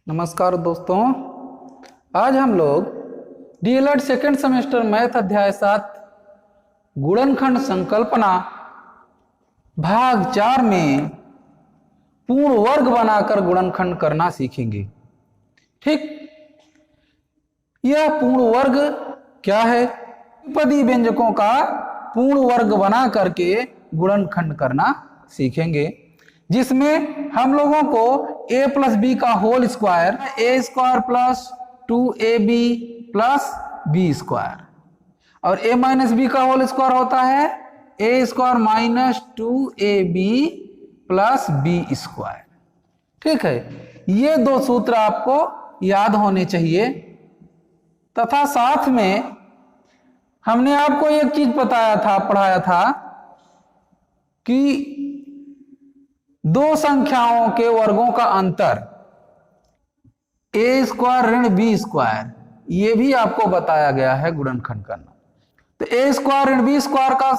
नमस्कार दोस्तों, आज हम लोग डीएलएड सेकेंड सेमेस्टर मैथ अध्याय 7 गुणनखंड संकल्पना भाग 4 में पूर्ण वर्ग बनाकर गुणनखंड करना सीखेंगे। ठीक, यह पूर्ण वर्ग क्या है? द्विपदी व्यंजकों का पूर्ण वर्ग बना करके गुणनखंड करना सीखेंगे, जिसमें हम लोगों को a प्लस बी का whole square A square plus 2ab plus B square और a माइनस बी का होल स्क्वायर होता है a square minus 2ab plus B square. ठीक है, ये दो सूत्र आपको याद होने चाहिए। तथा साथ में हमने आपको एक चीज पढ़ाया था कि दो संख्याओं के वर्गों का अंतर ए स्क्वायर ऋण बी स्क्वायर, ये भी आपको बताया गया है गुणनखंड करना। तो ए स्क्वायर ऋण बी स्क्वायर का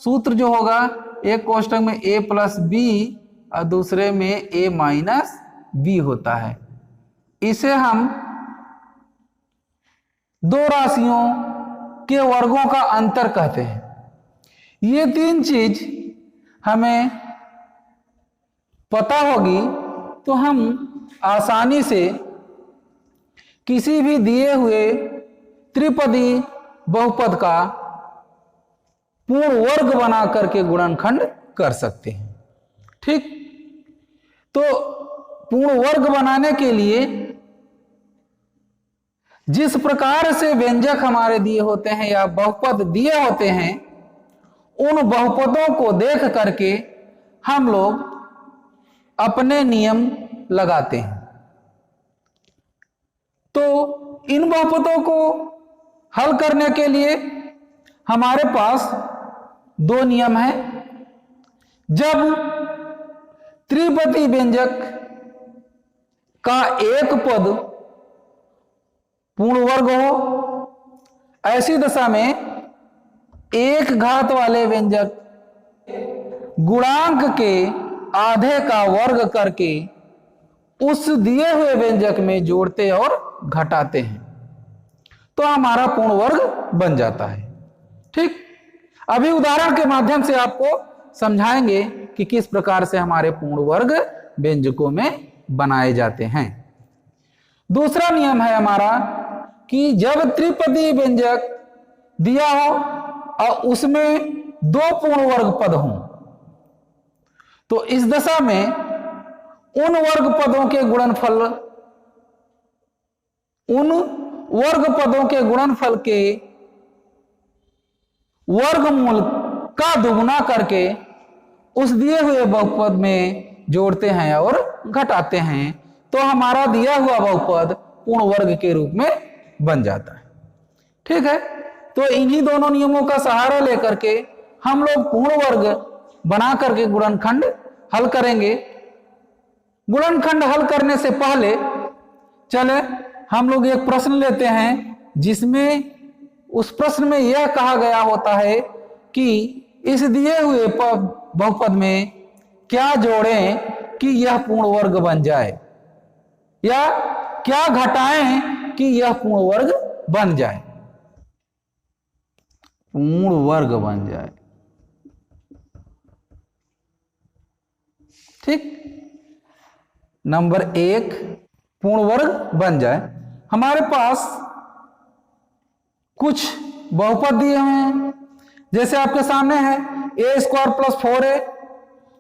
सूत्र जो होगा, एक कोष्टक में ए प्लस बी और दूसरे में ए माइनस बी होता है। इसे हम दो राशियों के वर्गों का अंतर कहते हैं। ये तीन चीज हमें पता होगी तो हम आसानी से किसी भी दिए हुए त्रिपदी बहुपद का पूर्ण वर्ग बना करके गुणनखंड कर सकते हैं। ठीक, तो पूर्ण वर्ग बनाने के लिए जिस प्रकार से व्यंजक हमारे दिए होते हैं या बहुपद दिए होते हैं, उन बहुपदों को देख करके हम लोग अपने नियम लगाते हैं। तो इन बहुपदों को हल करने के लिए हमारे पास दो नियम हैं। जब त्रिपदी व्यंजक का एक पद पूर्ण वर्ग हो, ऐसी दशा में एक घात वाले व्यंजक गुणांक के आधे का वर्ग करके उस दिए हुए व्यंजक में जोड़ते और घटाते हैं तो हमारा पूर्ण वर्ग बन जाता है। ठीक, अभी उदाहरण के माध्यम से आपको समझाएंगे कि किस प्रकार से हमारे पूर्ण वर्ग व्यंजकों में बनाए जाते हैं। दूसरा नियम है हमारा कि जब त्रिपदी व्यंजक दिया हो और उसमें दो पूर्ण वर्ग पद हों, तो इस दशा में उन वर्ग पदों के गुणनफल के वर्गमूल का दुगुना करके उस दिए हुए बहुपद में जोड़ते हैं और घटाते हैं तो हमारा दिया हुआ बहुपद पूर्ण वर्ग के रूप में बन जाता है। ठीक है, तो इन्हीं दोनों नियमों का सहारा लेकर के हम लोग पूर्ण वर्ग बना करके गुणनखंड हल करेंगे। गुणनखंड हल करने से पहले चले हम लोग एक प्रश्न लेते हैं, जिसमें उस प्रश्न में यह कहा गया होता है कि इस दिए हुए बहुपद में क्या जोड़ें कि यह पूर्ण वर्ग बन जाए, या क्या घटाएं कि यह पूर्ण वर्ग बन जाए। पूर्ण वर्ग बन जाए। ठीक, नंबर 1 पूर्ण वर्ग बन जाए। हमारे पास कुछ बहुपद दिए हुए हैं, जैसे आपके सामने है A square plus 4a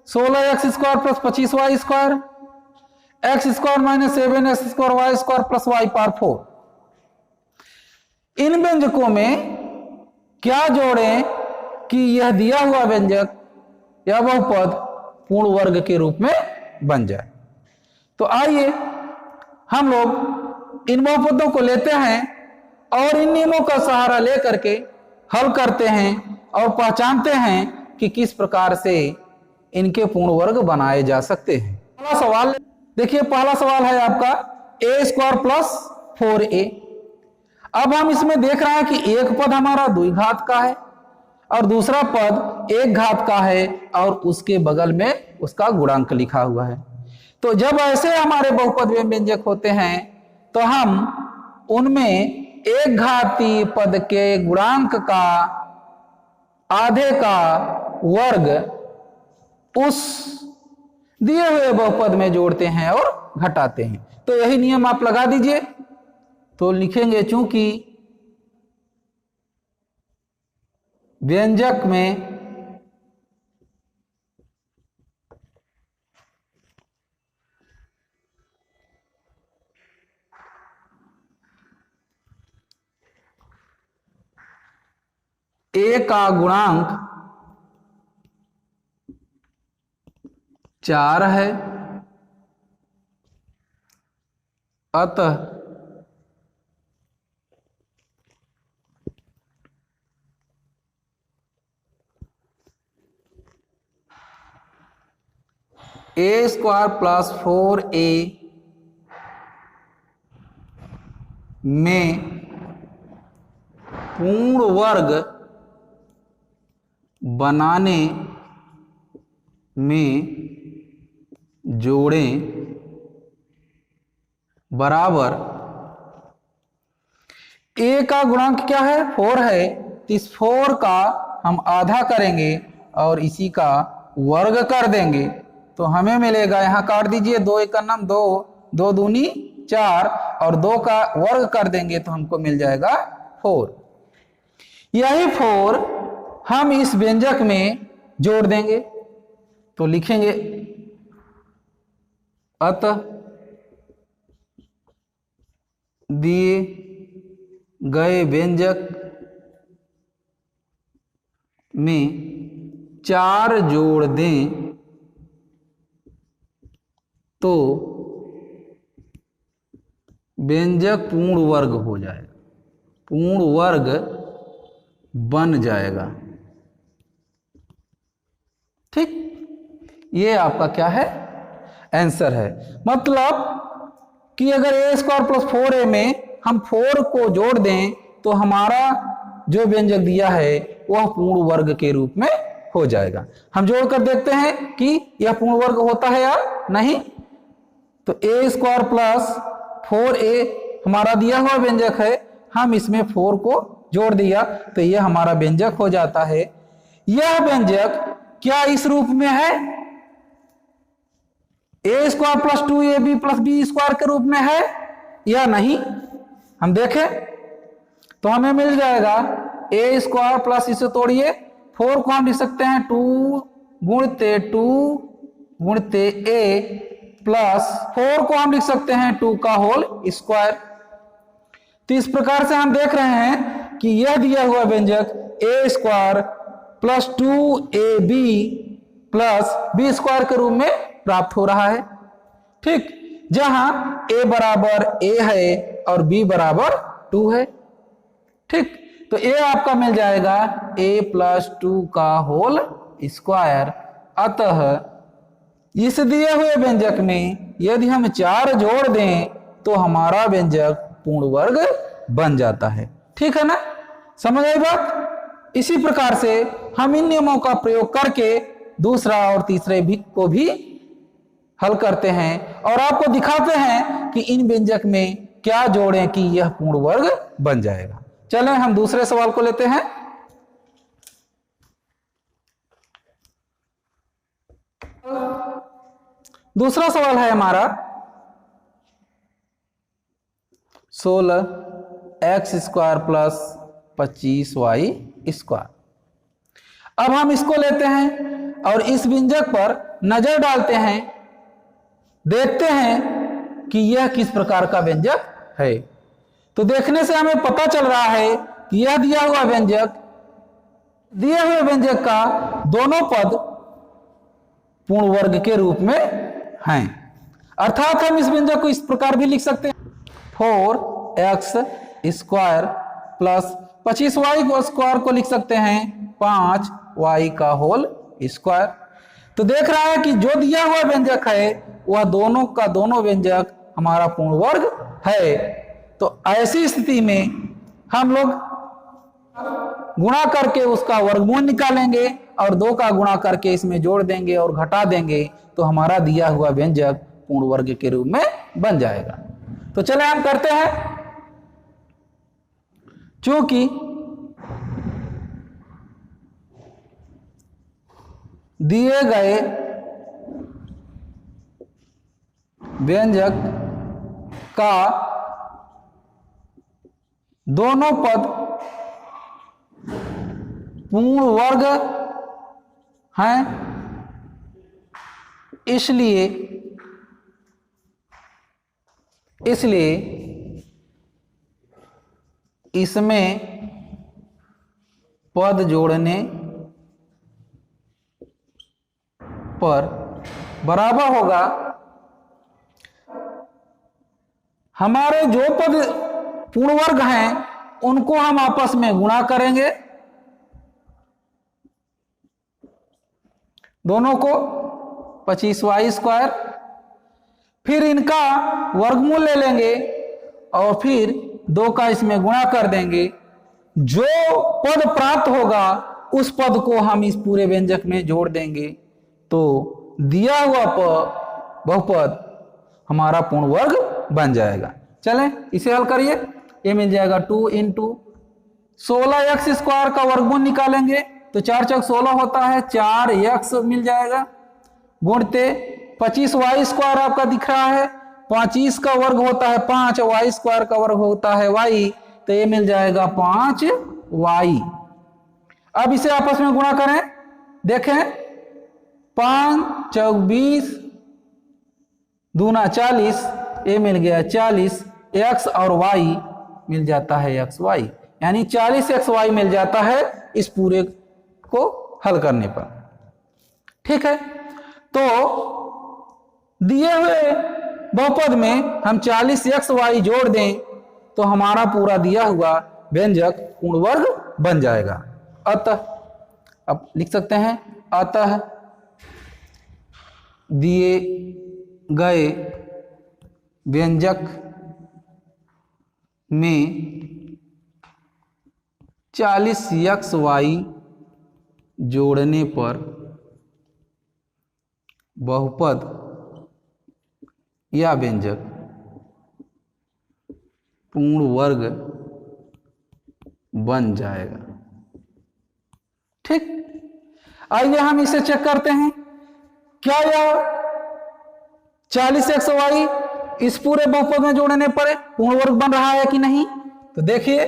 16x square plus 25y square x square minus 7x square y square plus y power 4। इन व्यंजकों में क्या जोड़ें कि यह दिया हुआ व्यंजक या बहुपद पूर्ण वर्ग के रूप में बन जाए। तो आइए हम लोग इन बहुपदों को लेते हैं और इन नियमों का सहारा लेकर के हल करते हैं और पहचानते हैं कि किस प्रकार से इनके पूर्ण वर्ग बनाए जा सकते हैं। पहला सवाल देखिए, पहला सवाल है आपका ए स्क्वायर प्लस 4a। अब हम इसमें देख रहे हैं कि एक पद हमारा द्विघात का है और दूसरा पद एक घात का है और उसके बगल में उसका गुणांक लिखा हुआ है। तो जब ऐसे हमारे बहुपद में व्यंजक होते हैं तो हम उनमें एक घातीय पद के गुणांक का आधे का वर्ग उस दिए हुए बहुपद में जोड़ते हैं और घटाते हैं। तो यही नियम आप लगा दीजिए। तो लिखेंगे चूंकि व्यंजक में ए का गुणांक 4 है, अतः ए स्क्वायर प्लस 4a में पूर्ण वर्ग बनाने में जोड़ें बराबर ए का गुणांक क्या है 4 है, तो इस 4 का हम आधा करेंगे और इसी का वर्ग कर देंगे तो हमें मिलेगा, यहां काट दीजिए, 2 एक का नाम 2, 2 दूनी 4 और 2 का वर्ग कर देंगे तो हमको मिल जाएगा 4। यही 4 हम इस व्यंजक में जोड़ देंगे तो लिखेंगे अतः दिए गए व्यंजक में 4 जोड़ दें तो व्यंजक पूर्ण वर्ग हो जाएगा, पूर्ण वर्ग बन जाएगा। ठीक, ये आपका क्या है आंसर है। मतलब कि अगर ए स्क्वायर प्लस 4a में हम 4 को जोड़ दें तो हमारा जो व्यंजक दिया है वह पूर्ण वर्ग के रूप में हो जाएगा। हम जोड़कर देखते हैं कि यह पूर्ण वर्ग होता है या नहीं। तो ए स्क्वायर प्लस 4a हमारा दिया हुआ व्यंजक है, हम इसमें 4 को जोड़ दिया तो यह हमारा व्यंजक हो जाता है। यह व्यंजक क्या इस रूप में है, A square plus 2ab plus B square के रूप में है या नहीं। हम देखें तो हमें मिल जाएगा ए स्क्वायर प्लस, इसे तोड़िए, 4 को हम लिख सकते हैं 2 गुणित ए प्लस 4 को हम लिख सकते हैं 2 का होल स्क्वायर। तो इस प्रकार से हम देख रहे हैं कि यह दिया हुआ व्यंजक A square plus 2ab plus B square के रूप में प्राप्त हो रहा है। ठीक, जहां a बराबर a है और b बराबर 2 है। ठीक, तो a आपका मिल जाएगा a प्लस 2 का होल स्क्वायर। अतः इस दिए हुए व्यंजक में यदि हम 4 जोड़ दें तो हमारा व्यंजक पूर्ण वर्ग बन जाता है। ठीक है ना, समझ आई बात। इसी प्रकार से हम इन नियमों का प्रयोग करके दूसरा और तीसरे भी को भी हल करते हैं और आपको दिखाते हैं कि इन व्यंजक में क्या जोड़ें कि यह पूर्ण वर्ग बन जाएगा। चलें हम दूसरे सवाल को लेते हैं। दूसरा सवाल है हमारा 16x square plus 25y square. अब हम इसको लेते हैं और इस व्यंजक पर नजर डालते हैं, देखते हैं कि यह किस प्रकार का व्यंजक है। तो देखने से हमें पता चल रहा है कि यह दिया हुआ व्यंजक, दिए हुए व्यंजक का दोनों पद पूर्ण वर्ग के रूप में हैं। अर्थात हम इस व्यंजक को इस प्रकार भी लिख सकते हैं, 4x square plus 25y square को लिख सकते हैं 5y का होल स्क्वायर। तो देख रहा है कि जो दिया हुआ व्यंजक है वह दोनों का दोनों व्यंजक हमारा पूर्ण वर्ग है। तो ऐसी स्थिति में हम लोग गुणा करके उसका वर्गमूल निकालेंगे और 2 का गुणा करके इसमें जोड़ देंगे और घटा देंगे तो हमारा दिया हुआ व्यंजक पूर्ण वर्ग के रूप में बन जाएगा। तो चले हम करते हैं। चूंकि दिए गए व्यंजक का दोनों पद पूर्ण वर्ग हैं, इसलिए इसमें पद जोड़ने पर बराबर होगा हमारे जो पद पूर्ण वर्ग हैं उनको हम आपस में गुणा करेंगे, दोनों को 25y स्क्वायर, फिर इनका वर्गमूल ले लेंगे और फिर 2 का इसमें गुणा कर देंगे। जो पद प्राप्त होगा उस पद को हम इस पूरे व्यंजक में जोड़ देंगे, तो दिया हुआ बहुपद हमारा पूर्ण वर्ग बन जाएगा। चलें इसे हल करिए। ये मिल जाएगा 2 इंटू 16x स्क्वायर का वर्गमूल निकालेंगे तो 4 चौक 16 होता है, 4x मिल जाएगा, गुणते 25y स्क्वायर आपका दिख रहा है, 25 का वर्ग होता है 5, y स्क्वायर का वर्ग होता है y, तो ये मिल जाएगा 5y। अब इसे आपस में गुणा करें, देखें 5 चौक 20 दूना 40, ये मिल गया 40, x और y मिल जाता है xy, यानी 40xy मिल जाता है इस पूरे को हल करने पर। ठीक है, तो दिए हुए बहुपद में हम 40xy जोड़ दें तो हमारा पूरा दिया हुआ व्यंजक पूर्ण वर्ग बन जाएगा। अतः अब लिख सकते हैं, अतः दिए गए व्यंजक में 40xy जोड़ने पर बहुपद या व्यंजक पूर्ण वर्ग बन जाएगा। ठीक, आइए हम इसे चेक करते हैं, क्या यह 40xy इस पूरे बहुपद में जोड़ने पर पूर्ण वर्ग बन रहा है कि नहीं। तो देखिए,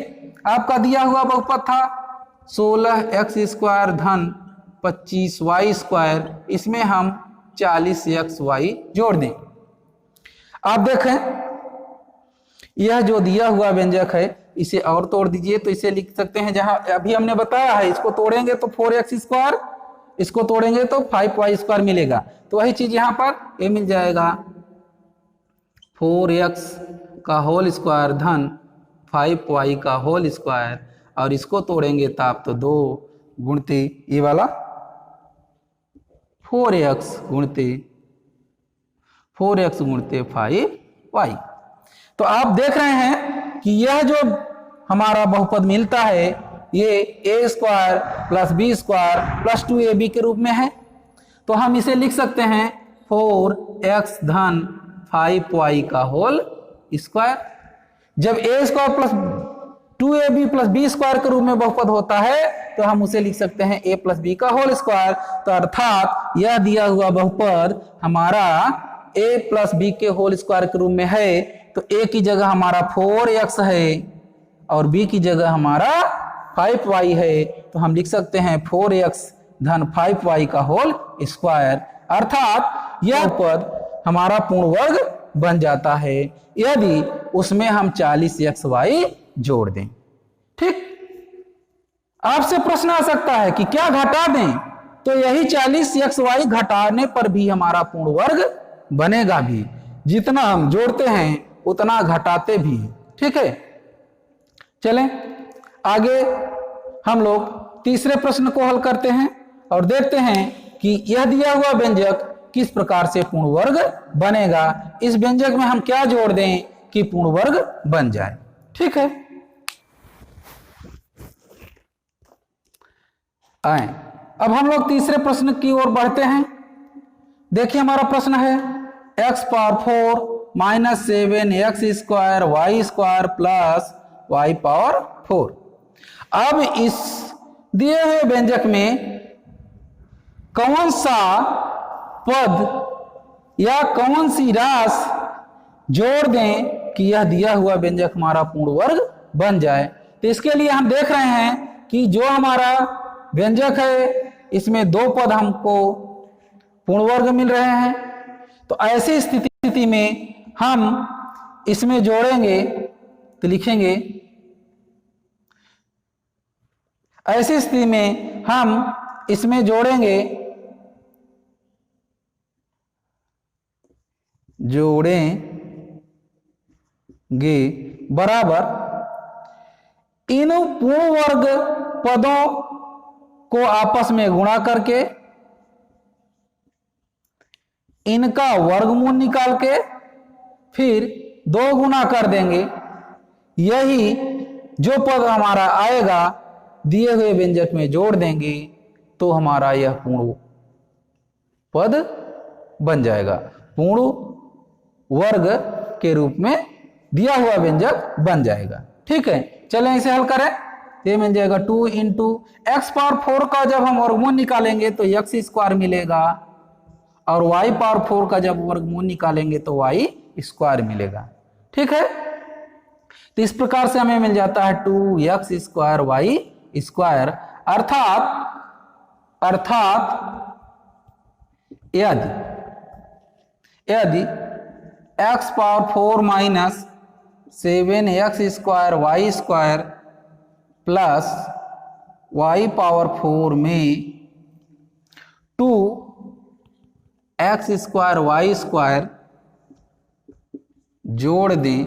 आपका दिया हुआ बहुपद था 16x स्क्वायर धन 25y स्क्वायर, इसमें हम 40xy जोड़ दें। आप देखें, यह जो दिया हुआ व्यंजक है इसे और तोड़ दीजिए, तो इसे लिख सकते हैं, जहां अभी हमने बताया है इसको तोड़ेंगे तो 4x स्क्वायर, इसको तोड़ेंगे तो 5y स्क्वायर मिलेगा। तो वही चीज यहां पर ये मिल जाएगा 4x का होल स्क्वायर धन 5y का होल स्क्वायर, और इसको तोड़ेंगे तो आप तो 2 गुणते ये वाला 4x गुणते 5y। तो आप देख रहे हैं कि यह जो हमारा बहुपद मिलता है ये a square plus b square plus 2ab के रूप में है। तो हम इसे लिख सकते हैं 4x धन 5y का होल स्क्वायर। जब a square plus 2ab plus b square के रूप में बहुपद होता है तो हम उसे लिख सकते हैं a प्लस b का होल स्क्वायर। तो अर्थात यह दिया हुआ बहुपद हमारा a प्लस b के होल स्क्वायर के रूप में है, तो a की जगह हमारा 4x है और b की जगह हमारा 5y है, तो हम लिख सकते हैं 4x धन 5y का होल स्क्वायर। अर्थात यह पद हमारा पूर्ण वर्ग बन जाता है यदि उसमें हम 40xy जोड़ दें। ठीक, आपसे प्रश्न आ सकता है कि क्या घटा दें, तो यही 40xy घटाने पर भी हमारा पूर्ण वर्ग बनेगा भी, जितना हम जोड़ते हैं उतना घटाते भी। ठीक है, चलें आगे हम लोग तीसरे प्रश्न को हल करते हैं और देखते हैं कि यह दिया हुआ व्यंजक किस प्रकार से पूर्ण वर्ग बनेगा। इस व्यंजक में हम क्या जोड़ दें कि पूर्ण वर्ग बन जाए। ठीक है, आए अब हम लोग तीसरे प्रश्न की ओर बढ़ते हैं। देखिए हमारा प्रश्न है x power 4 minus 7x² y² plus y power 4। अब इस दिए हुए व्यंजक में कौन सा पद या कौन सी राशि जोड़ दें कि यह दिया हुआ व्यंजक हमारा पूर्ण वर्ग बन जाए। तो इसके लिए हम देख रहे हैं कि जो हमारा व्यंजक है इसमें दो पद हमको पूर्ण वर्ग मिल रहे हैं। तो ऐसी स्थिति में हम इसमें जोड़ेंगे तो लिखेंगे, ऐसी स्थिति में हम इसमें जोड़ेंगे बराबर इन पूर्ण वर्ग पदों को आपस में गुणा करके इनका वर्गमूल निकाल के फिर 2 गुना कर देंगे। यही जो पद हमारा आएगा दिए हुए व्यंजक में जोड़ देंगे तो हमारा यह पूर्ण पद बन जाएगा, पूर्ण वर्ग के रूप में दिया हुआ व्यंजक बन जाएगा। ठीक है, चलें इसे हल करें। ये मिल जाएगा 2 इंटू एक्स पावर 4 का जब हम वर्गमूल निकालेंगे तो x² मिलेगा और y पावर 4 का जब वर्गमूल निकालेंगे तो y² मिलेगा। ठीक है, तो इस प्रकार से हमें मिल जाता है 2x² y² अर्थात यदि x power 4 minus 7x² y² plus y power 4 में 2x² y² जोड़ दें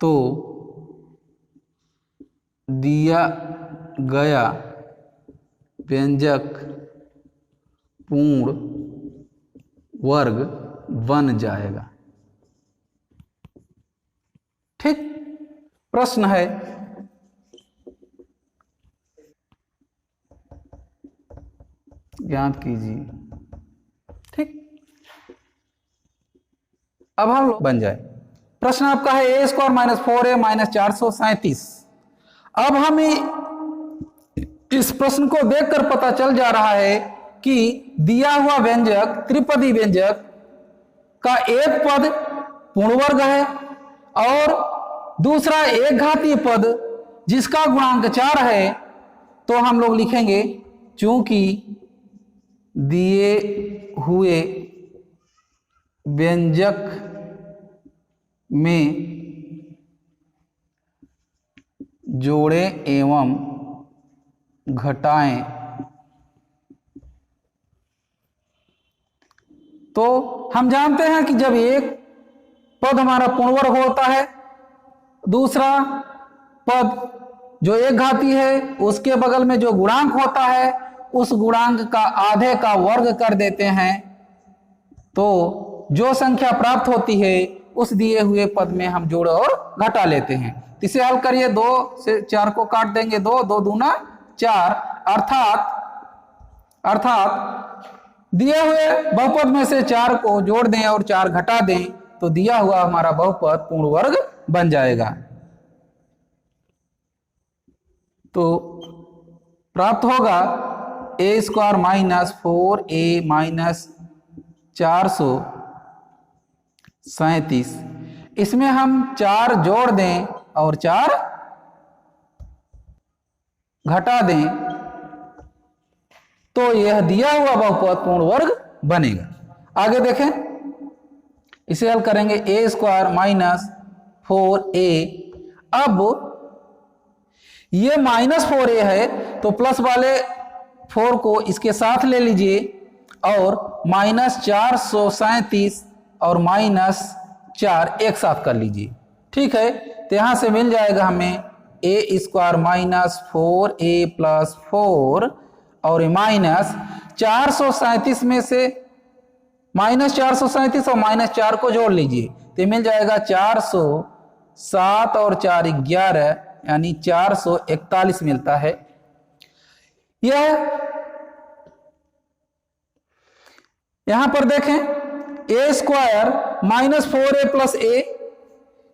तो दिया गया व्यंजक पूर्ण वर्ग बन जाएगा। ठीक, प्रश्न है ज्ञात कीजिए। ठीक, अब हम बन जाए। प्रश्न आपका है a² माइनस 4a माइनस 437। अब हमें इस प्रश्न को देखकर पता चल जा रहा है कि दिया हुआ व्यंजक त्रिपदी व्यंजक का एक पद पूर्ण वर्ग है और दूसरा एक घातीय पद जिसका गुणांक 4 है। तो हम लोग लिखेंगे चूंकि दिए हुए व्यंजक में जोड़ें एवं घटाएं तो हम जानते हैं कि जब एक पद हमारा पूर्ण वर्ग होता है, दूसरा पद जो एक घाती है उसके बगल में जो गुणांक होता है उस गुणांक का आधे का वर्ग कर देते हैं, तो जो संख्या प्राप्त होती है उस दिए हुए पद में हम जोड़ और घटा लेते हैं। इसे हल करिए, 2 से 4 को काट देंगे, 2 2 दूना 4 अर्थात दिए हुए बहुपद में से 4 को जोड़ दें और 4 घटा दें तो दिया हुआ हमारा बहुपद पूर्ण वर्ग बन जाएगा। तो प्राप्त होगा a² माइनस 4a माइनस 437। इसमें हम 4 जोड़ दें और 4 घटा दें तो यह दिया हुआ बहुपद पूर्ण वर्ग बनेगा। आगे देखें, इसे हल करेंगे a² माइनस 4a। अब ये माइनस 4a है तो प्लस वाले 4 को इसके साथ ले लीजिए और माइनस 437 और माइनस 4 एक साथ कर लीजिए। ठीक है, तो यहां से मिल जाएगा हमें a² माइनस 4a प्लस 4 और माइनस 437 में से माइनस 437 और माइनस 4 को जोड़ लीजिए तो मिल जाएगा 407 और 4 11 यानी 441 मिलता है। यह यहां पर देखें ए स्क्वायर माइनस 4a प्लस ए,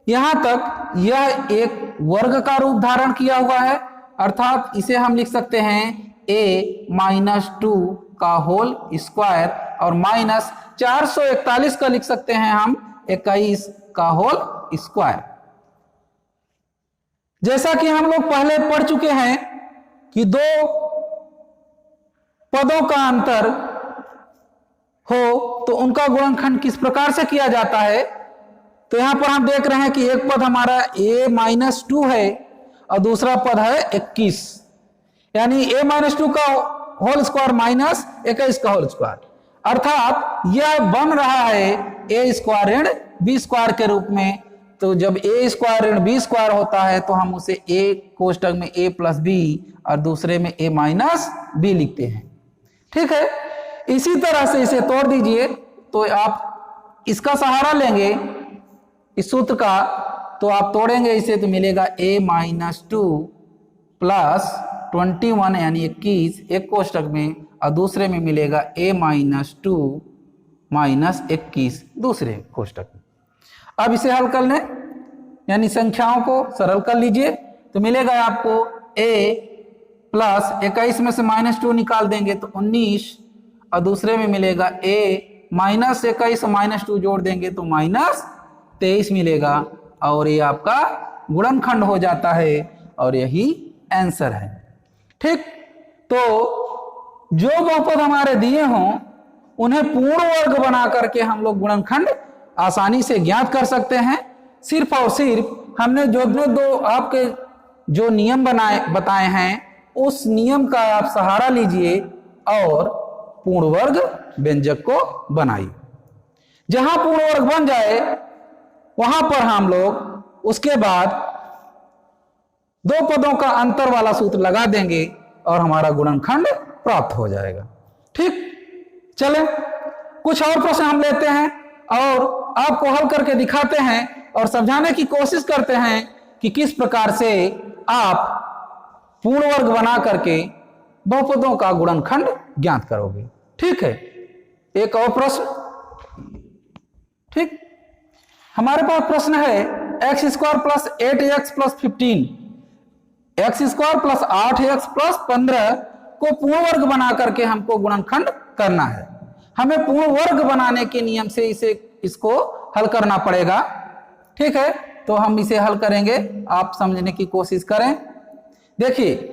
यहां तक यह एक वर्ग का रूप धारण किया हुआ है, अर्थात इसे हम लिख सकते हैं a माइनस 2 का होल स्क्वायर और माइनस 441 का लिख सकते हैं हम 21 का होल स्क्वायर। जैसा कि हम लोग पहले पढ़ चुके हैं कि दो पदों का अंतर हो तो उनका गुणनखंड किस प्रकार से किया जाता है। तो यहां पर हम देख रहे हैं कि एक पद हमारा a माइनस 2 है और दूसरा पद है 21, यानी a माइनस 2 का होल स्क्वायर माइनस 21 का होल स्क्वायर, अर्थात यह बन रहा है a स्क्वायर ऋण b स्क्वायर के रूप में। तो जब a स्क्वायर ऋण b स्क्वायर होता है तो हम उसे a कोष्टक में a प्लस b और दूसरे में a माइनस b लिखते हैं। ठीक है, इसी तरह से इसे तोड़ दीजिए तो आप इसका सहारा लेंगे इस सूत्र का, तो आप तोड़ेंगे इसे तो मिलेगा a माइनस 2 प्लस 21 यानी 21 एक कोष्टक में और दूसरे में मिलेगा a माइनस 2 माइनस 21 दूसरे कोष्टक में। अब इसे हल कर लें, यानी संख्याओं को सरल कर लीजिए तो मिलेगा आपको a प्लस 21 में से माइनस 2 निकाल देंगे तो 19 और दूसरे में मिलेगा a माइनस 21 और माइनस 2 जोड़ देंगे तो माइनस 23 मिलेगा और ये आपका गुणनखंड हो जाता है और यही आंसर है। ठीक, तो जो बहुपद हमारे दिए हों उन्हें पूर्ण वर्ग बना करके हम लोग गुणनखंड आसानी से ज्ञात कर सकते हैं। सिर्फ और सिर्फ हमने जो दो आपके जो नियम बताए हैं उस नियम का आप सहारा लीजिए और पूर्ण वर्ग व्यंजक को बनाइए। जहां पूर्ण वर्ग बन जाए वहां पर हम लोग उसके बाद दो पदों का अंतर वाला सूत्र लगा देंगे और हमारा गुणनखंड प्राप्त हो जाएगा। ठीक, चलें कुछ और प्रश्न हम लेते हैं और आपको हल करके दिखाते हैं और समझाने की कोशिश करते हैं कि किस प्रकार से आप पूर्ण वर्ग बना करके बहुपदों का गुणनखंड ज्ञात करोगे। ठीक है, एक और प्रश्न। ठीक, हमारे पास प्रश्न है x square plus 8x plus 15, x square plus 8x plus 15 को पूर्ण वर्ग बना करके हमको गुणनखंड करना है। हमें पूर्ण वर्ग बनाने के नियम से इसको हल करना पड़ेगा। ठीक है, तो हम इसे हल करेंगे, आप समझने की कोशिश करें। देखिए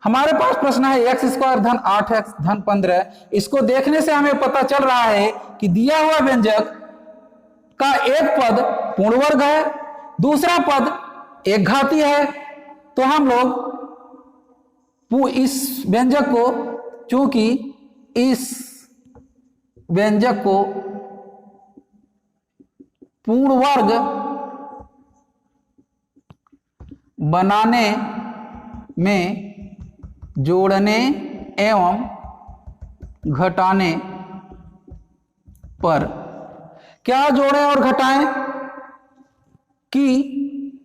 हमारे पास प्रश्न है एक्स स्क्वायर धन 8x धन 15। इसको देखने से हमें पता चल रहा है कि दिया हुआ व्यंजक का एक पद पूर्ण वर्ग है, दूसरा पद एक घाती है। तो हम लोग इस व्यंजक को, चूंकि इस व्यंजक को पूर्ण वर्ग बनाने में जोड़ने एवं घटाने पर क्या जोड़ें और घटाएं कि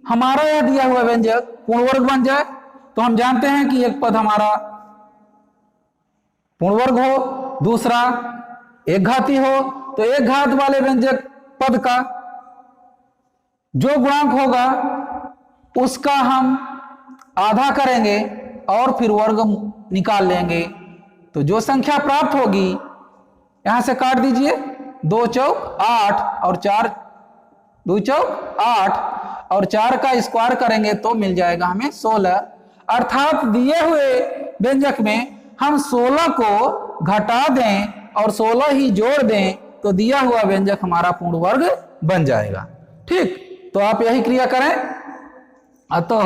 हमारा यह दिया हुआ व्यंजक पूर्ण वर्ग बन जाए। तो हम जानते हैं कि एक पद हमारा पूर्ण वर्ग हो, दूसरा एक घाती हो, तो एक घात वाले व्यंजक पद का जो गुणांक होगा उसका हम आधा करेंगे और फिर वर्ग निकाल लेंगे। तो जो संख्या प्राप्त होगी यहां से काट दीजिए, 2 चौक 8 और 4 2 चौक 8 और 4 का स्क्वायर करेंगे तो मिल जाएगा हमें 16। अर्थात दिए हुए व्यंजक में हम 16 को घटा दें और 16 ही जोड़ दें तो दिया हुआ व्यंजक हमारा पूर्ण वर्ग बन जाएगा। ठीक, तो आप यही क्रिया करें। अतः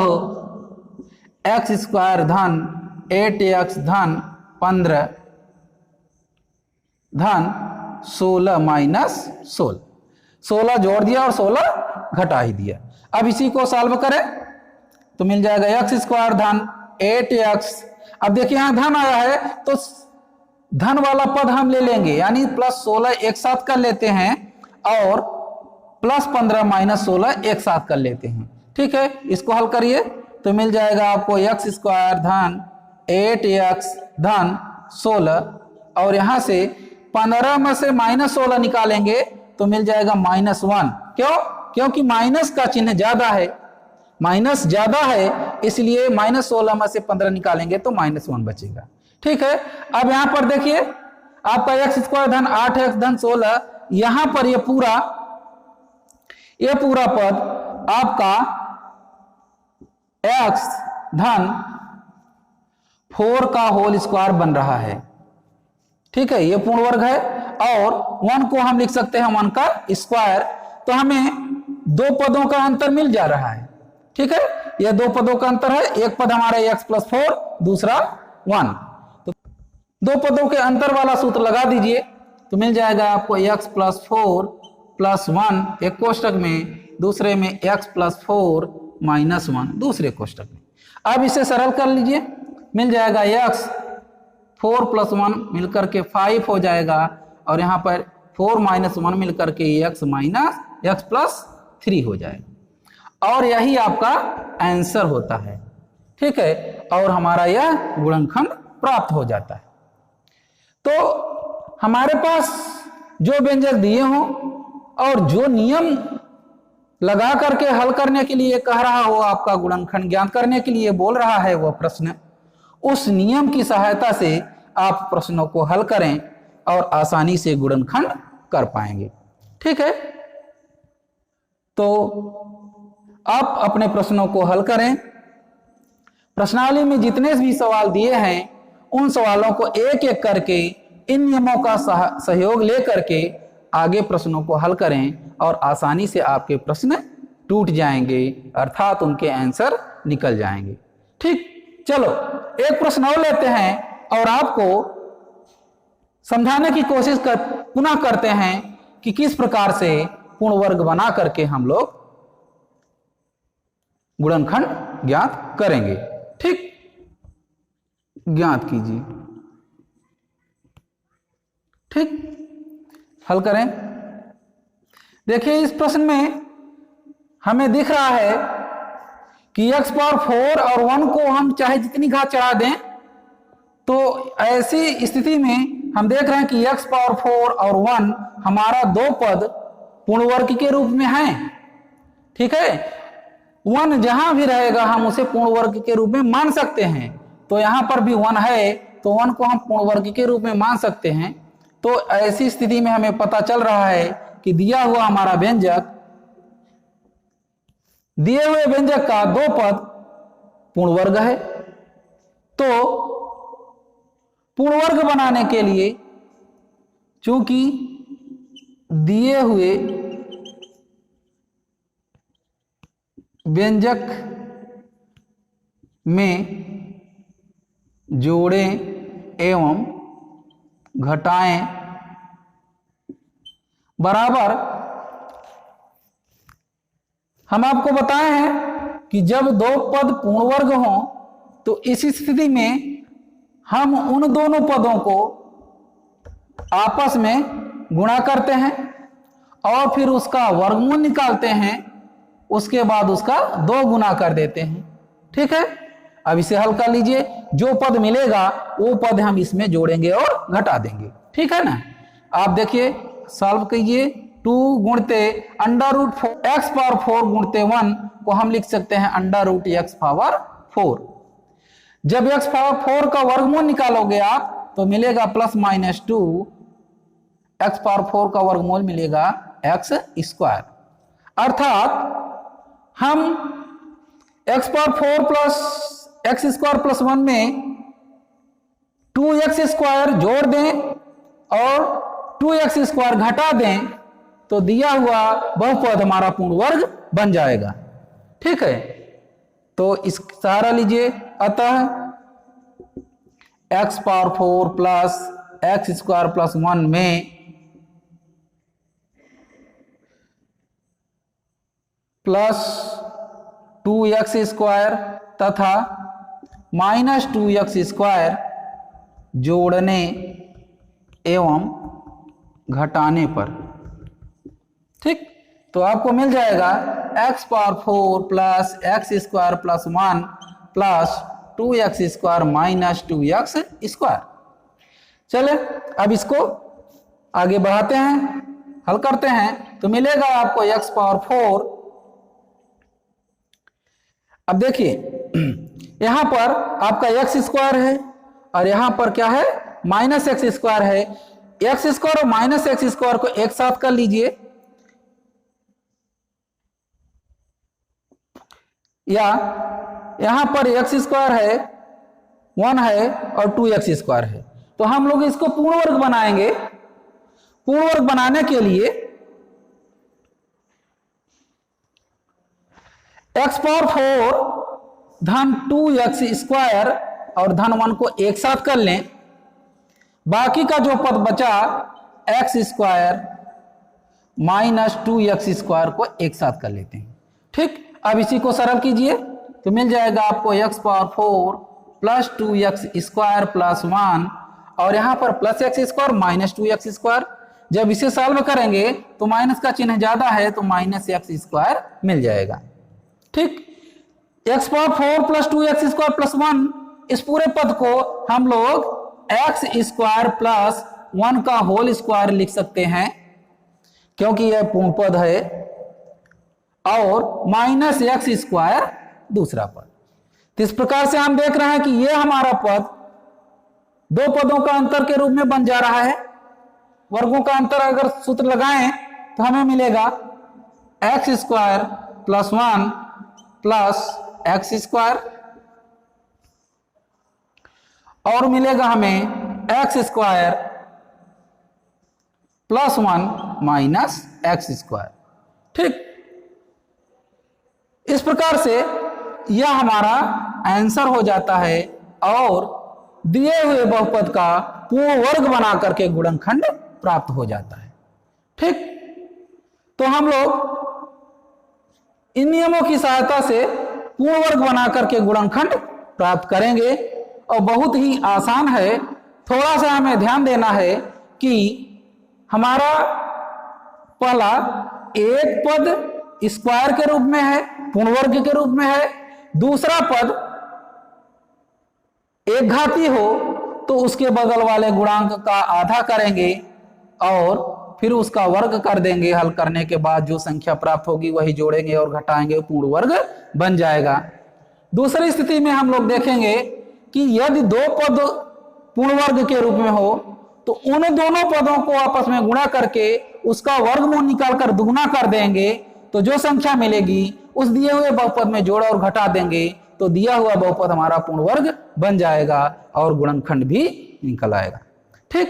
एक्स स्क्वायर धन 8x धन 15 धन 16 माइनस 16 जोड़ दिया और 16 घटा ही दिया। अब इसी को सॉल्व करें तो मिल जाएगा एक्स स्क्वायर धन 8x। अब देखिए यहां धन आया है तो धन वाला पद हम ले लेंगे, यानी प्लस 16 एक साथ कर लेते हैं और प्लस 15 माइनस 16 एक साथ कर लेते हैं। ठीक है, इसको हल करिए तो मिल जाएगा आपको एक्स स्क्वायर धन 8x धन 16 और यहां से 15 में से -16 निकालेंगे तो मिल जाएगा -1। क्यों? क्योंकि माइनस का चिन्ह ज्यादा है, माइनस ज्यादा है, इसलिए -16 में से 15 निकालेंगे तो -1 बचेगा। ठीक है, अब यहां पर देखिए आपका x² धन 8x धन 16, यहां पर ये पूरा पद आपका x धन 4 का होल स्क्वायर बन रहा है। ठीक है, ये पूर्ण वर्ग है और 1 को हम लिख सकते हैं 1 का स्क्वायर, तो हमें दो पदों का अंतर मिल जा रहा है। ठीक है, ये दो पदों का अंतर है, एक पद हमारा x + 4, दूसरा 1, तो दो पदों के अंतर वाला सूत्र लगा दीजिए तो मिल जाएगा आपको x + 4 + 1 एक कोष्टक में, दूसरे में x + 4 - 1 दूसरे कोष्टक में। अब इसे सरल कर लीजिए, मिल जाएगा x 4 + 1 मिलकर के 5 हो जाएगा और यहाँ पर 4 - 1 मिलकर के x + 3 हो जाएगा और यही आपका आंसर होता है। ठीक है, और हमारा यह गुणनखंड प्राप्त हो जाता है। तो हमारे पास जो व्यंजक दिए हों और जो नियम लगा करके हल करने के लिए कह रहा हो, आपका गुणनखंड ज्ञात करने के लिए बोल रहा है वह प्रश्न, उस नियम की सहायता से आप प्रश्नों को हल करें और आसानी से गुणनखंड कर पाएंगे। ठीक है, तो आप अपने प्रश्नों को हल करें। प्रश्नावली में जितने भी सवाल दिए हैं उन सवालों को एक एक करके इन नियमों का सहयोग लेकर के आगे प्रश्नों को हल करें और आसानी से आपके प्रश्न टूट जाएंगे, अर्थात उनके आंसर निकल जाएंगे। ठीक, चलो एक प्रश्न और लेते हैं और आपको समझाने की कोशिश पुनः करते हैं कि किस प्रकार से पूर्ण वर्ग बना करके हम लोग गुणनखंड ज्ञात करेंगे। ठीक, ज्ञात कीजिए। ठीक, हल करें। देखिए इस प्रश्न में हमें दिख रहा है कि x⁴ और 1 को हम चाहे जितनी घात चढ़ा दें, तो ऐसी स्थिति में हम देख रहे हैं कि x⁴ और 1 हमारा दो पद पूर्ण वर्ग के रूप में हैं। ठीक है, 1 जहां भी रहेगा हम उसे पूर्ण वर्ग के रूप में मान सकते हैं, तो यहां पर भी 1 है तो 1 को हम पूर्ण वर्ग के रूप में मान सकते हैं। तो ऐसी स्थिति में हमें पता चल रहा है कि दिया हुआ हमारा व्यंजक, दिए हुए व्यंजक का दो पद पूर्ण वर्ग है। तो पूर्ण वर्ग बनाने के लिए चूंकि दिए हुए व्यंजक में जोड़ें एवं घटाएं बराबर, हम आपको बताए हैं कि जब दो पद पूर्ण वर्ग हों तो इस स्थिति में हम उन दोनों पदों को आपस में गुणा करते हैं और फिर उसका वर्गमूल निकालते हैं, उसके बाद उसका 2 गुना कर देते हैं। ठीक है, अब इसे हल कर लीजिए, जो पद मिलेगा वो पद हम इसमें जोड़ेंगे और घटा देंगे। ठीक है ना, आप देखिए सॉल्व कीजिए। 2 गुणते √4 x⁴ गुणते 1 को हम लिख सकते हैं √x⁴। जब x⁴ का वर्गमूल निकालोगे आप तो मिलेगा +-2, x⁴ का वर्गमूल मिलेगा x²। अर्थात हम x⁴ + x² + 1 में 2x² जोड़ दें और 2x² घटा दें तो दिया हुआ बहुपद हमारा पूर्ण वर्ग बन जाएगा। ठीक है, तो इस सहारा लीजिए। अतः x⁴ + x² + 1 में +2x² तथा -2x² जोड़ने एवं घटाने पर। ठीक, तो आपको मिल जाएगा x⁴ + x² + 1 + 2x² - 2x²। चले अब इसको आगे बढ़ाते हैं, हल करते हैं तो मिलेगा आपको x पावर 4। अब देखिए यहां पर आपका x स्क्वायर है और यहां पर क्या है, माइनस एक्स स्क्वायर है। एक्स स्क्वायर और माइनस एक्स स्क्वायर को एक साथ कर लीजिए, या यहां पर एक्स स्क्वायर है 1 है और 2x स्क्वायर है, तो हम लोग इसको पूर्ण वर्ग बनाएंगे। पूर्ण वर्ग बनाने के लिए x पावर 4 धन 2x स्क्वायर और धन 1 को एक साथ कर लें, बाकी का जो पद बचा x square minus 2x square को एक साथ कर लेते हैं। ठीक, अब इसी को सरल कीजिए तो मिल जाएगा आपको x power 4 plus 2x square plus 1 और यहां पर plus x square minus 2x square. जब इसे सॉल्व करेंगे तो माइनस का चिन्ह ज्यादा है तो माइनस x स्क्वायर मिल जाएगा। ठीक, x power 4 plus 2x square plus 1, इस पूरे पद को हम लोग x स्क्वायर प्लस 1 का होल स्क्वायर लिख सकते हैं क्योंकि यह पूर्ण पद है, और माइनस एक्स स्क्वायर दूसरा पद। तो इस प्रकार से हम देख रहे हैं कि यह हमारा पद दो पदों का अंतर के रूप में बन जा रहा है। वर्गों का अंतर अगर सूत्र लगाएं तो हमें मिलेगा x square plus 1 plus x square, और मिलेगा हमें x square plus 1 minus x square. ठीक, इस प्रकार से यह हमारा आंसर हो जाता है और दिए हुए बहुपद का पूर्ण वर्ग बना करके गुणनखंड प्राप्त हो जाता है। ठीक, तो हम लोग इन नियमों की सहायता से पूर्ण वर्ग बना करके गुणनखंड प्राप्त करेंगे और बहुत ही आसान है। थोड़ा सा हमें ध्यान देना है कि हमारा पहला एक पद स्क्वायर के रूप में है, पूर्ण वर्ग के रूप में है, दूसरा पद एक घाती हो तो उसके बगल वाले गुणांक का आधा करेंगे और फिर उसका वर्ग कर देंगे। हल करने के बाद जो संख्या प्राप्त होगी वही जोड़ेंगे और घटाएंगे, पूर्ण वर्ग बन जाएगा। दूसरी स्थिति में हम लोग देखेंगे कि यदि दो पद पूर्ण वर्ग के रूप में हो तो उन दोनों पदों को आपस में गुणा करके उसका वर्गमूल निकालकर दुगुना कर देंगे, तो जो संख्या मिलेगी उस दिए हुए बहुपद में जोड़ और घटा देंगे तो दिया हुआ बहुपद हमारा पूर्ण वर्ग बन जाएगा और गुणनखंड भी निकल आएगा। ठीक,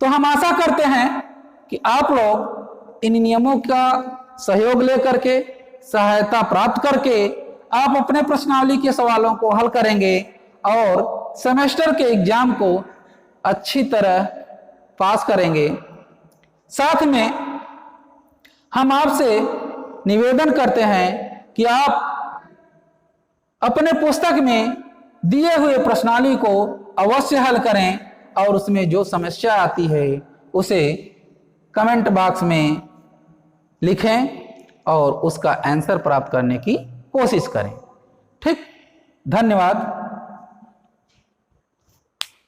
तो हम आशा करते हैं कि आप लोग इन नियमों का सहयोग लेकर के, सहायता प्राप्त करके आप अपने प्रश्नावली के सवालों को हल करेंगे और सेमेस्टर के एग्जाम को अच्छी तरह पास करेंगे। साथ में हम आपसे निवेदन करते हैं कि आप अपने पुस्तक में दिए हुए प्रश्नावली को अवश्य हल करें और उसमें जो समस्या आती है उसे कमेंट बॉक्स में लिखें और उसका आंसर प्राप्त करने की कोशिश करें। ठीक, धन्यवाद।